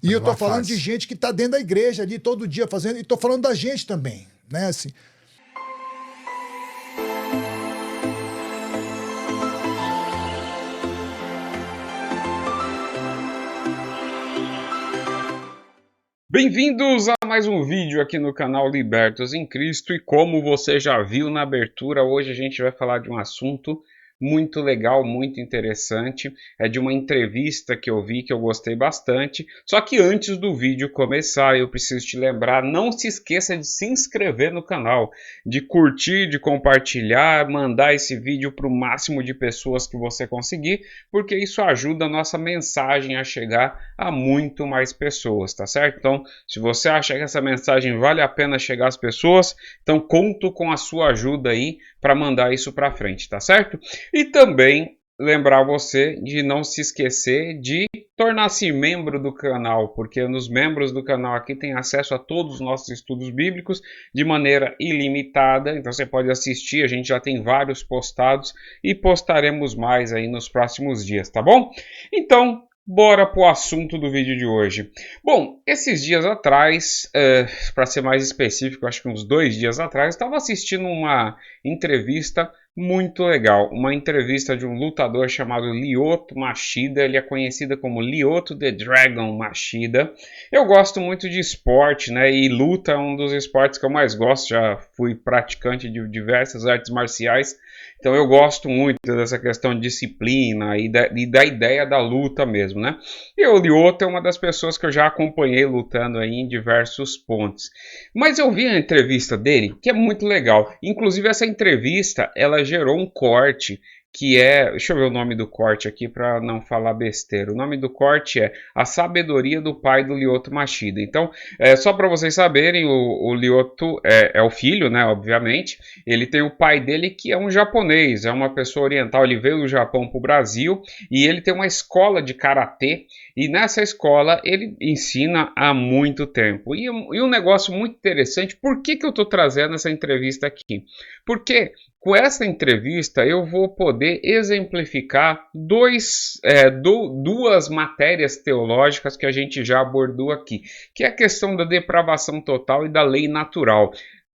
E eu tô numa falando de fase. gente que tá dentro da igreja ali todo dia fazendo, e tô falando da gente também, né? Assim, Bem-vindos a mais um vídeo aqui no canal Libertos em Cristo e como você já viu na abertura, hoje a gente vai falar de um assunto muito legal, muito interessante, é de uma entrevista que eu vi que eu gostei bastante, só que antes do vídeo começar eu preciso te lembrar, não se esqueça de se inscrever no canal, de curtir, de compartilhar, mandar esse vídeo para o máximo de pessoas que você conseguir, porque isso ajuda a nossa mensagem a chegar a muito mais pessoas, tá certo? Então, se você acha que essa mensagem vale a pena chegar às pessoas, então conto com a sua ajuda aí para mandar isso para frente, tá certo? E também lembrar você de não se esquecer de tornar-se membro do canal, porque nos membros do canal aqui tem acesso a todos os nossos estudos bíblicos de maneira ilimitada, então você pode assistir, a gente já tem vários postados e postaremos mais aí nos próximos dias, tá bom? Então, bora pro assunto do vídeo de hoje. Bom, esses dias atrás, para ser mais específico, acho que uns 2 dias atrás, estava assistindo uma entrevista muito legal. Uma entrevista de um lutador chamado Lyoto Machida. Ele é conhecido como Lyoto the Dragon Machida. Eu gosto muito de esporte, né? E luta é um dos esportes que eu mais gosto. Já fui praticante de diversas artes marciais. Então eu gosto muito dessa questão de disciplina e da ideia da luta mesmo, né? E o Lyoto é uma das pessoas que eu já acompanhei lutando aí em diversos pontos. Mas eu vi a entrevista dele, que é muito legal. Inclusive essa entrevista, ela gerou um corte que é, deixa eu ver o nome do corte aqui para não falar besteira. O nome do corte é A Sabedoria do Pai do Lyoto Machida. Então, só para vocês saberem, o Lyoto é o filho, né, obviamente. Ele tem o pai dele que é um japonês, é uma pessoa oriental. Ele veio do Japão para o Brasil e ele tem uma escola de karatê. E nessa escola ele ensina há muito tempo. E um negócio muito interessante, por que eu estou trazendo essa entrevista aqui? Porque com essa entrevista eu vou poder exemplificar duas matérias teológicas que a gente já abordou aqui, que é a questão da depravação total e da lei natural.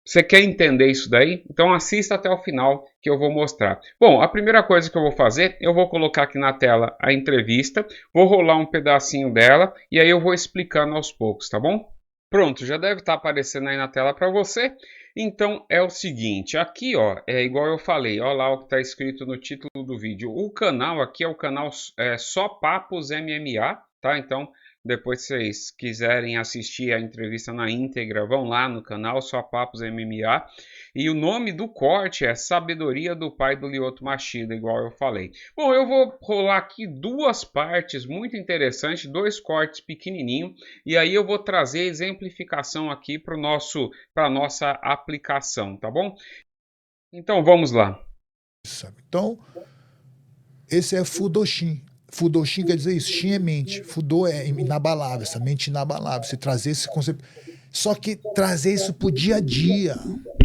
Você quer entender isso daí? Então assista até o final que eu vou mostrar. Bom, a primeira coisa que eu vou fazer, eu vou colocar aqui na tela a entrevista, vou rolar um pedacinho dela e aí eu vou explicando aos poucos, tá bom? Pronto, já deve estar aparecendo aí na tela para você. Então é o seguinte, aqui ó, é igual eu falei, ó lá o que está escrito no título do vídeo. O canal aqui é o canal Só Papos MMA, tá? Então depois, se vocês quiserem assistir a entrevista na íntegra, vão lá no canal Só Papos MMA. E o nome do corte é Sabedoria do Pai do Lyoto Machida, igual eu falei. Bom, eu vou rolar aqui duas partes muito interessantes, dois cortes pequenininhos, e aí eu vou trazer exemplificação aqui para a nossa aplicação, tá bom? Então vamos lá. sabe? Então, esse é Fudoshin. Fudoshin quer dizer isso, Shin é mente. Fudo é inabalável, essa mente inabalável. Você trazer esse conceito. Só que trazer isso pro dia a dia.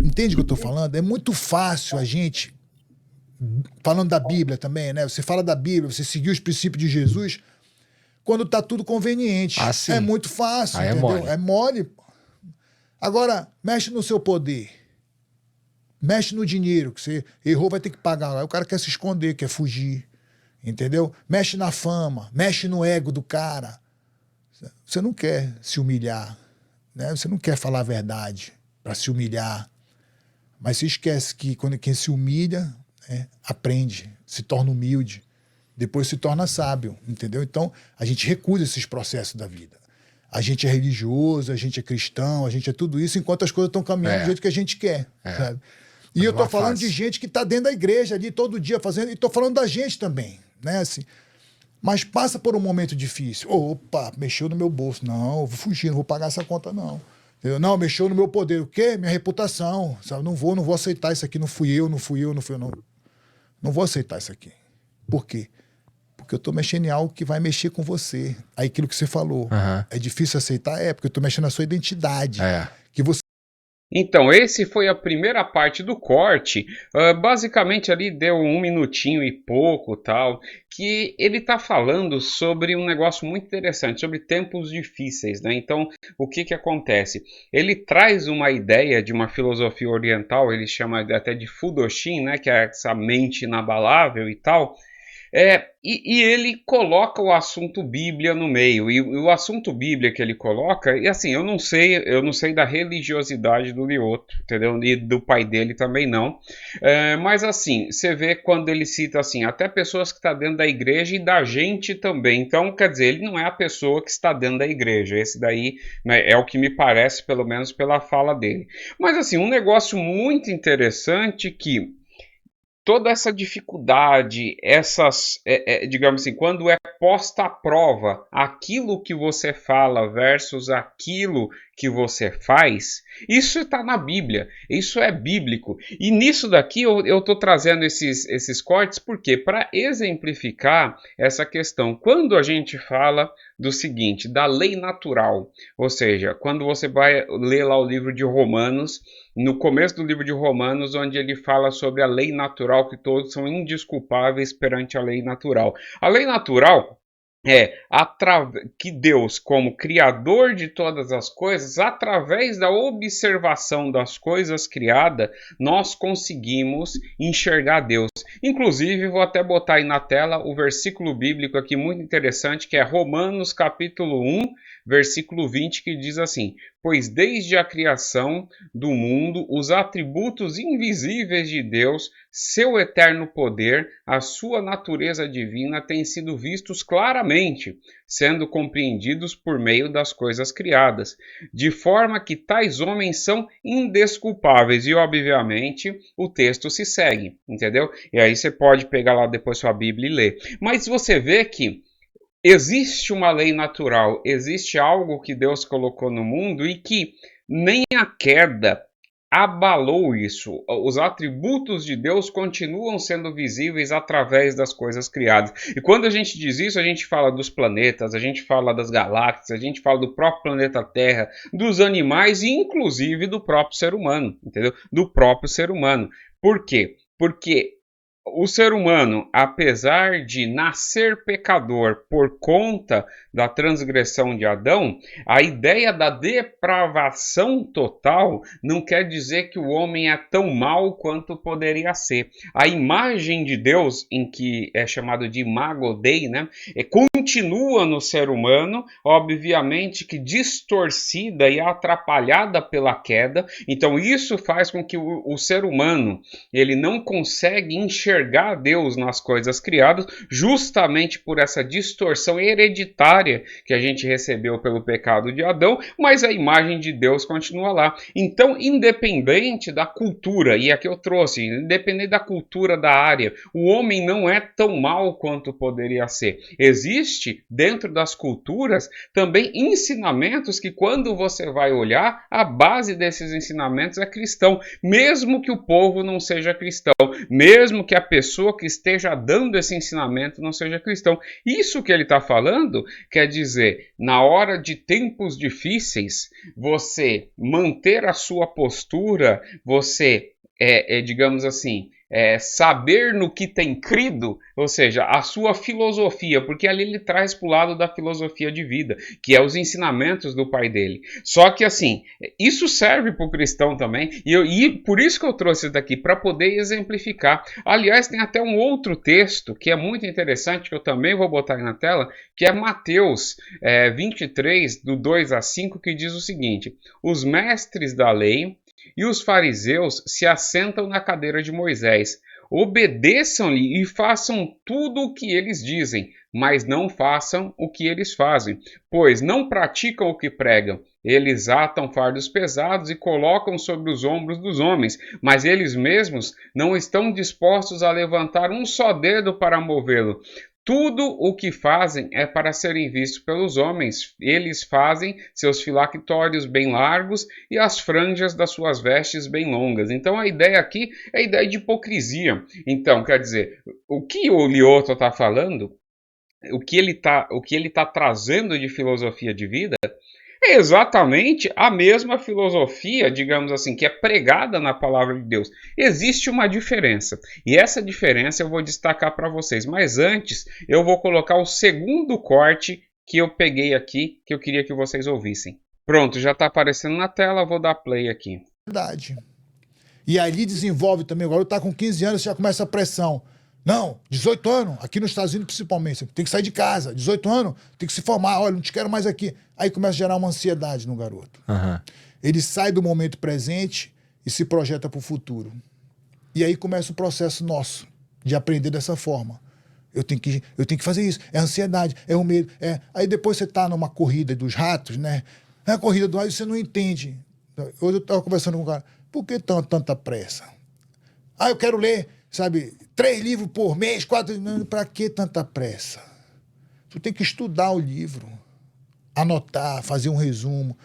Entende o que eu tô falando? É muito fácil a gente, falando da Bíblia também, né? Você fala da Bíblia, você seguir os princípios de Jesus, quando tá tudo conveniente. Ah, É sim. muito fácil, Aí é entendeu? mole. É mole. Agora, mexe no seu poder. Mexe no dinheiro, que você errou, vai ter que pagar. Aí o cara quer se esconder, quer fugir. Entendeu? Mexe na fama, mexe no ego do cara. Você não quer se humilhar, né? Você não quer falar a verdade para se humilhar. Mas se esquece que quando quem se humilha, aprende, se torna humilde, depois se torna sábio, entendeu? Então, a gente recusa esses processos da vida. A gente é religioso, a gente é cristão, a gente é tudo isso, enquanto as coisas estão caminhando do jeito que a gente quer, sabe? E eu tô Numa falando de fase. gente que está dentro da igreja ali todo dia fazendo, e tô falando da gente também, né? Assim, mas passa por um momento difícil. Opa, mexeu no meu bolso. Não, eu vou fugir, não vou pagar essa conta, não. Entendeu? Não, mexeu no meu poder. O quê? Minha reputação. Sabe? Não vou aceitar isso aqui. Não fui eu. Não vou aceitar isso aqui. Por quê? Porque eu estou mexendo em algo que vai mexer com você. Aí aquilo que você falou. Aham. É difícil aceitar? É, porque eu estou mexendo na sua identidade. É. Que você Então, esse foi a primeira parte do corte. Basicamente ali deu 1 minutinho e pouco, tal, que ele está falando sobre um negócio muito interessante, sobre tempos difíceis, né? Então, o que que acontece? Ele traz uma ideia de uma filosofia oriental, ele chama até de Fudoshin, né? Que é essa mente inabalável e tal. E ele coloca o assunto Bíblia no meio. E o assunto Bíblia que ele coloca, e assim, eu não sei da religiosidade do Lioto, entendeu? E do pai dele também não. Mas assim, você vê quando ele cita assim, até pessoas que estão dentro da igreja e da gente também. Então, quer dizer, ele não é a pessoa que está dentro da igreja. Esse daí, né, é o que me parece, pelo menos pela fala dele. Mas assim, um negócio muito interessante que toda essa dificuldade, digamos assim, quando é posta à prova aquilo que você fala versus aquilo que você faz, isso está na Bíblia, isso é bíblico. E nisso daqui eu estou trazendo esses cortes, porque para exemplificar essa questão, quando a gente fala do seguinte, da lei natural, ou seja, quando você vai ler lá o livro de Romanos, no começo do livro de Romanos, onde ele fala sobre a lei natural, que todos são indesculpáveis perante a lei natural. A lei natural é que Deus, como criador de todas as coisas, através da observação das coisas criadas, nós conseguimos enxergar Deus. Inclusive, vou até botar aí na tela o versículo bíblico aqui muito interessante, que é Romanos capítulo 1, versículo 20, que diz assim: pois desde a criação do mundo, os atributos invisíveis de Deus, seu eterno poder, a sua natureza divina têm sido vistos claramente, sendo compreendidos por meio das coisas criadas, de forma que tais homens são indesculpáveis. E, obviamente, o texto se segue, entendeu? E aí você pode pegar lá depois sua Bíblia e ler. Mas você vê que existe uma lei natural, existe algo que Deus colocou no mundo e que nem a queda abalou isso. Os atributos de Deus continuam sendo visíveis através das coisas criadas. E quando a gente diz isso, a gente fala dos planetas, a gente fala das galáxias, a gente fala do próprio planeta Terra, dos animais e inclusive do próprio ser humano, entendeu? Do próprio ser humano. Por quê? Porque o ser humano, apesar de nascer pecador por conta da transgressão de Adão, a ideia da depravação total não quer dizer que o homem é tão mau quanto poderia ser. A imagem de Deus, em que é chamado de imago Dei, né, continua no ser humano, obviamente que distorcida e atrapalhada pela queda. Então isso faz com que o ser humano ele não consegue enxergar Deus nas coisas criadas, justamente por essa distorção hereditária que a gente recebeu pelo pecado de Adão, mas a imagem de Deus continua lá. Então, independente da cultura, e aqui eu trouxe, independente da cultura da área, o homem não é tão mau quanto poderia ser. Existe, dentro das culturas, também ensinamentos que, quando você vai olhar, a base desses ensinamentos é cristão, mesmo que o povo não seja cristão, mesmo que a pessoa que esteja dando esse ensinamento não seja cristão. Isso que ele está falando quer dizer, na hora de tempos difíceis, você manter a sua postura, você, digamos assim, saber no que tem crido, ou seja, a sua filosofia, porque ali ele traz para o lado da filosofia de vida, que é os ensinamentos do pai dele. Só que assim, isso serve para o cristão também, e por isso que eu trouxe isso daqui, para poder exemplificar. Aliás, tem até um outro texto que é muito interessante, que eu também vou botar aí na tela, que é Mateus 23, do 2 a 5, que diz o seguinte: os mestres da lei e os fariseus se assentam na cadeira de Moisés. Obedeçam-lhe e façam tudo o que eles dizem, mas não façam o que eles fazem, pois não praticam o que pregam. Eles atam fardos pesados e colocam sobre os ombros dos homens, mas eles mesmos não estão dispostos a levantar um só dedo para movê-lo. Tudo o que fazem é para serem vistos pelos homens. Eles fazem seus filactórios bem largos e as franjas das suas vestes bem longas. Então a ideia aqui é a ideia de hipocrisia. Então, quer dizer, o que o Lioto está falando, o que ele tá trazendo de filosofia de vida, É exatamente a mesma filosofia, digamos assim, que é pregada na palavra de Deus. Existe uma diferença, e essa diferença eu vou destacar para vocês. Mas antes, eu vou colocar o segundo corte que eu peguei aqui, que eu queria que vocês ouvissem. Pronto, já está aparecendo na tela, vou dar play aqui. Verdade. E ali desenvolve também, agora tá com 15 anos, já começa a pressão. Não, 18 anos, aqui nos Estados Unidos principalmente, você tem que sair de casa. 18 anos, tem que se formar, olha, não te quero mais aqui. Aí começa a gerar uma ansiedade no garoto. Uhum. Ele sai do momento presente e se projeta para o futuro. E aí começa o processo nosso de aprender dessa forma. Eu tenho que fazer isso. É ansiedade, é o medo. Aí depois você tá numa corrida dos ratos, né? É a corrida dos ratos, você não entende. Hoje eu estava conversando com um cara, por que tanta pressa? Ah, eu quero ler, sabe, 3 livros por mês, 4... Para que tanta pressa? Tu tem que estudar o livro, anotar, fazer um resumo.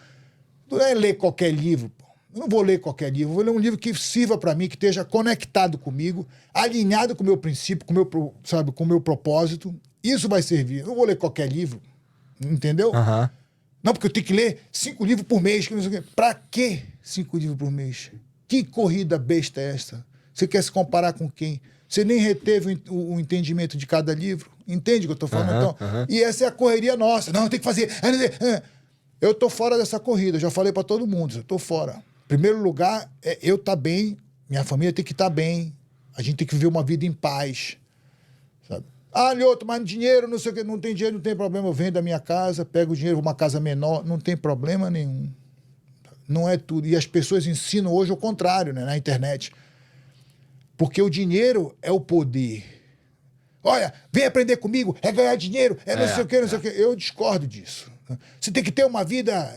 Não é ler qualquer livro, pô. Eu não vou ler qualquer livro, eu vou ler um livro que sirva para mim, que esteja conectado comigo, alinhado com o meu princípio, com o meu propósito. Isso vai servir. Eu não vou ler qualquer livro, entendeu? Uhum. Não, porque eu tenho que ler 5 livros por mês. Para que 5 livros por mês? Que corrida besta é essa? Você quer se comparar com quem? Você nem reteve o entendimento de cada livro. Entende o que eu estou falando? Então, e essa é a correria nossa. Não, tem que fazer. Eu estou fora dessa corrida. Já falei para todo mundo. Eu estou fora. Em primeiro lugar, eu estar bem. Minha família tem que estar bem. A gente tem que viver uma vida em paz. Sabe? Ah, Lioto, mas dinheiro, não sei o que. Não tem dinheiro, não tem problema. Eu vendo da minha casa, pego o dinheiro, vou uma casa menor. Não tem problema nenhum. Não é tudo. E as pessoas ensinam hoje o contrário, né, na internet. Porque o dinheiro é o poder. Olha, vem aprender comigo, é ganhar dinheiro, não sei o quê, não sei o quê. Eu discordo disso. Você tem que ter uma vida,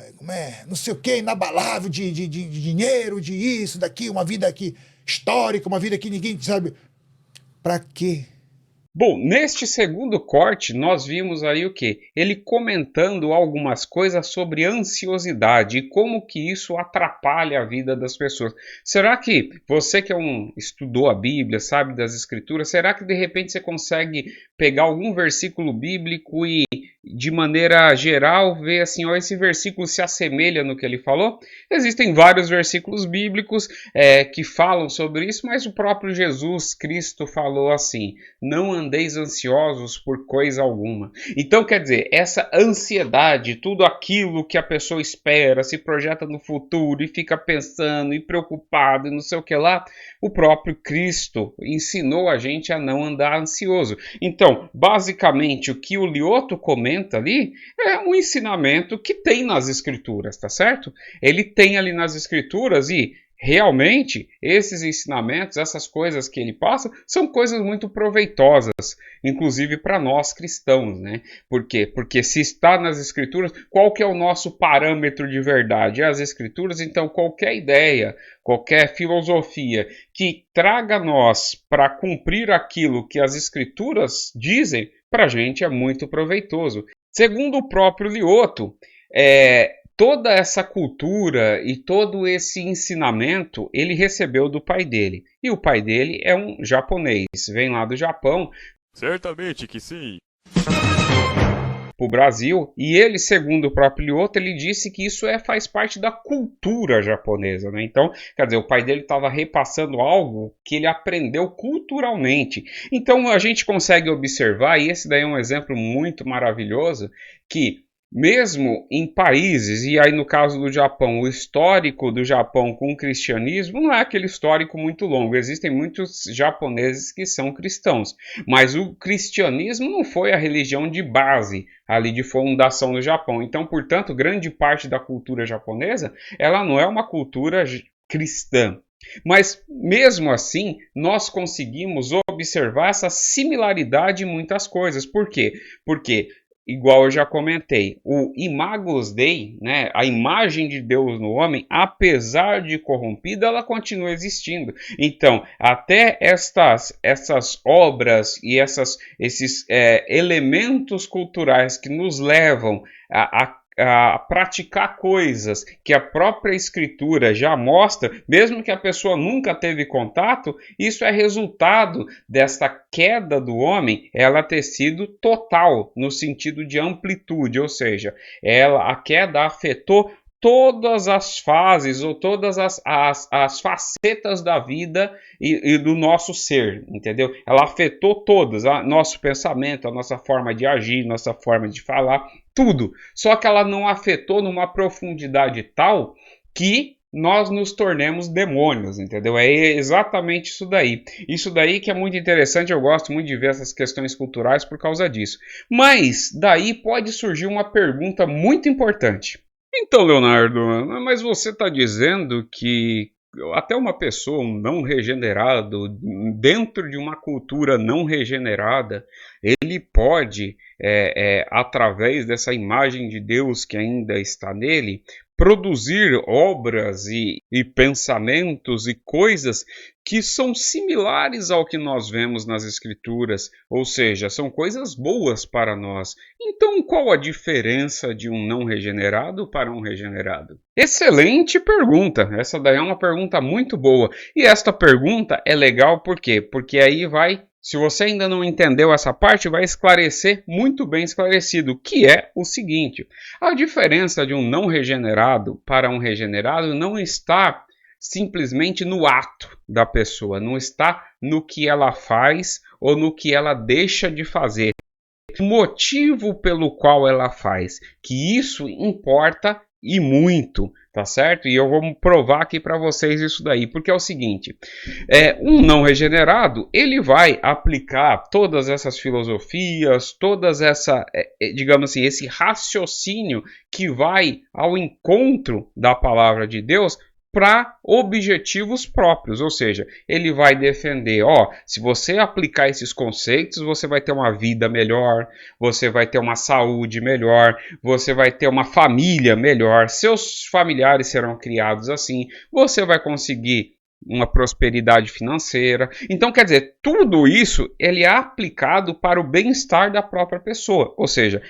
não sei o quê, inabalável de dinheiro, de isso, daqui, uma vida aqui histórica, uma vida que ninguém sabe. Pra quê? Bom, neste segundo corte, nós vimos aí o quê? Ele comentando algumas coisas sobre ansiosidade e como que isso atrapalha a vida das pessoas. Será que você que estudou a Bíblia, sabe das Escrituras, será que de repente você consegue pegar algum versículo bíblico e de maneira geral ver assim, ó, esse versículo se assemelha no que ele falou? Existem vários versículos bíblicos que falam sobre isso, mas o próprio Jesus Cristo falou assim: não andeis ansiosos por coisa alguma. Então, quer dizer, essa ansiedade, tudo aquilo que a pessoa espera, se projeta no futuro e fica pensando e preocupado e não sei o que lá, o próprio Cristo ensinou a gente a não andar ansioso. Então, basicamente, o que o Lioto comenta ali é um ensinamento que tem nas Escrituras, tá certo? Ele tem ali nas Escrituras e realmente, esses ensinamentos, essas coisas que ele passa, são coisas muito proveitosas, inclusive para nós cristãos, né? Por quê? Porque se está nas Escrituras, qual que é o nosso parâmetro de verdade? As Escrituras, então qualquer ideia, qualquer filosofia que traga nós para cumprir aquilo que as Escrituras dizem, para a gente é muito proveitoso. Segundo o próprio Lioto, toda essa cultura e todo esse ensinamento ele recebeu do pai dele. E o pai dele é um japonês, vem lá do Japão. Certamente que sim. Para o Brasil, e ele, segundo o próprio Lioto, ele disse que isso faz parte da cultura japonesa, né? Então, quer dizer, o pai dele estava repassando algo que ele aprendeu culturalmente. Então, a gente consegue observar, e esse daí é um exemplo muito maravilhoso, que mesmo em países, e aí no caso do Japão, o histórico do Japão com o cristianismo não é aquele histórico muito longo. Existem muitos japoneses que são cristãos, mas o cristianismo não foi a religião de base ali de fundação do Japão. Então, portanto, grande parte da cultura japonesa, ela não é uma cultura cristã. Mas, mesmo assim, nós conseguimos observar essa similaridade em muitas coisas. Por quê? Porque igual eu já comentei, o Imago Dei, né, a imagem de Deus no homem, apesar de corrompida, ela continua existindo. Então, até essas obras e esses elementos culturais que nos levam a praticar coisas que a própria Escritura já mostra, mesmo que a pessoa nunca teve contato, isso é resultado desta queda do homem, ela ter sido total, no sentido de amplitude, ou seja, a queda afetou todas as fases ou todas as facetas da vida e do nosso ser, entendeu? Ela afetou todas, nosso pensamento, a nossa forma de agir, nossa forma de falar, tudo. Só que ela não afetou numa profundidade tal que nós nos tornemos demônios, entendeu? É exatamente isso daí. Isso daí que é muito interessante, eu gosto muito de ver essas questões culturais por causa disso. Mas daí pode surgir uma pergunta muito importante. Então, Leonardo, mas você está dizendo que até uma pessoa, um não regenerado, dentro de uma cultura não regenerada, ele pode, através dessa imagem de Deus que ainda está nele, produzir obras e pensamentos e coisas que são similares ao que nós vemos nas Escrituras, ou seja, são coisas boas para nós. Então, qual a diferença de um não regenerado para um regenerado? Excelente pergunta! Essa daí é uma pergunta muito boa. E esta pergunta é legal por quê? Porque aí se você ainda não entendeu essa parte, vai esclarecer muito bem esclarecido, que é o seguinte: a diferença de um não regenerado para um regenerado não está simplesmente no ato da pessoa, não está no que ela faz ou no que ela deixa de fazer. O motivo pelo qual ela faz, que isso importa e muito, tá certo? E eu vou provar aqui para vocês isso daí, porque é o seguinte, um não regenerado, ele vai aplicar todas essas filosofias, digamos assim, esse raciocínio que vai ao encontro da palavra de Deus, para objetivos próprios, ou seja, ele vai defender, se você aplicar esses conceitos, você vai ter uma vida melhor, você vai ter uma saúde melhor, você vai ter uma família melhor, seus familiares serão criados assim, você vai conseguir uma prosperidade financeira. Então, quer dizer, tudo isso ele é aplicado para o bem-estar da própria pessoa. Ou seja,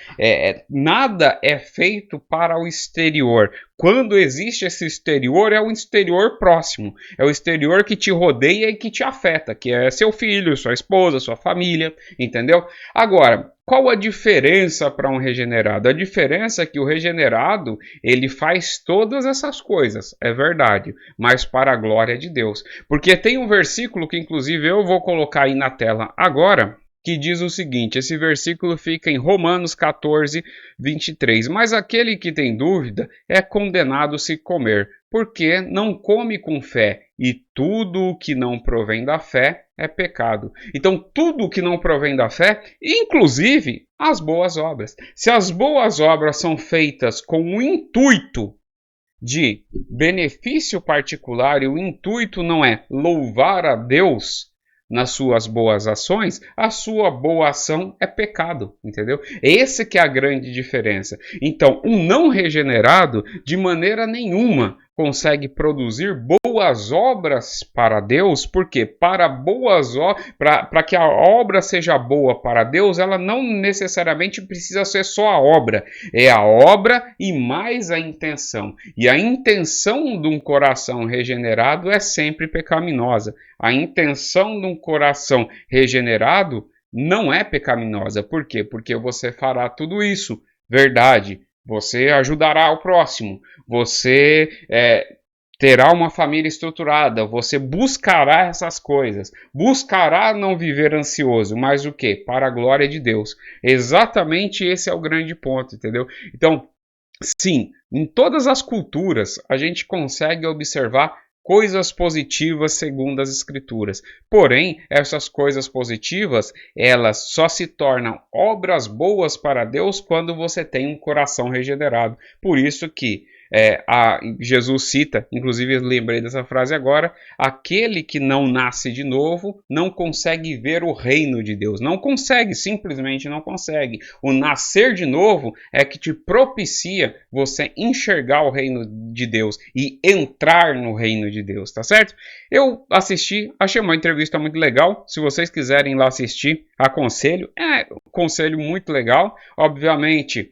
nada é feito para o exterior. Quando existe esse exterior, é o exterior próximo. É o exterior que te rodeia e que te afeta, que é seu filho, sua esposa, sua família, entendeu? Agora, qual a diferença para um regenerado? A diferença é que o regenerado, ele faz todas essas coisas, é verdade, mas para a glória de Deus. Porque tem um versículo que inclusive eu vou colocar aí na tela agora, que diz o seguinte, esse versículo fica em Romanos 14, 23. Mas aquele que tem dúvida é condenado se comer, porque não come com fé, e tudo o que não provém da fé é pecado. Então, tudo o que não provém da fé, inclusive as boas obras. Se as boas obras são feitas com o intuito de benefício particular, e o intuito não é louvar a Deus nas suas boas ações, a sua boa ação é pecado, entendeu? Essa que é a grande diferença. Então, um não regenerado, de maneira nenhuma, consegue produzir boas obras para Deus, porque para que a obra seja boa para Deus, ela não necessariamente precisa ser só a obra, é a obra e mais a intenção. E a intenção de um coração regenerado é sempre pecaminosa. A intenção de um coração regenerado não é pecaminosa. Por quê? Porque você fará tudo isso, verdade. Você ajudará o próximo, você terá uma família estruturada, você buscará essas coisas, buscará não viver ansioso, mas o quê? Para a glória de Deus. Exatamente esse é o grande ponto, entendeu? Então, sim, em todas as culturas a gente consegue observar coisas positivas segundo as Escrituras. Porém, essas coisas positivas, elas só se tornam obras boas para Deus quando você tem um coração regenerado. Por isso que Jesus cita, inclusive eu lembrei dessa frase agora, aquele que não nasce de novo não consegue ver o reino de Deus. Não consegue, simplesmente não consegue. O nascer de novo é que te propicia você enxergar o reino de Deus e entrar no reino de Deus, tá certo? Eu assisti, achei uma entrevista muito legal. Se vocês quiserem ir lá assistir, aconselho. É um conselho muito legal. Obviamente,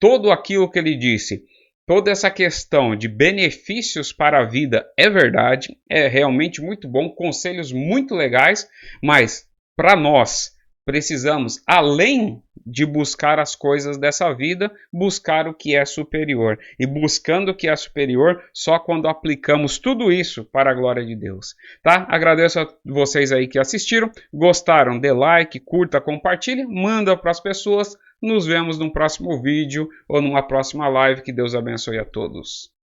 tudo aquilo que ele disse, toda essa questão de benefícios para a vida é verdade, é realmente muito bom, conselhos muito legais, mas para nós precisamos, além de buscar as coisas dessa vida, buscar o que é superior. E buscando o que é superior, só quando aplicamos tudo isso para a glória de Deus. Tá? Agradeço a vocês aí que assistiram. Gostaram? Dê like, curta, compartilhe, manda para as pessoas. Nos vemos no próximo vídeo ou numa próxima live. Que Deus abençoe a todos.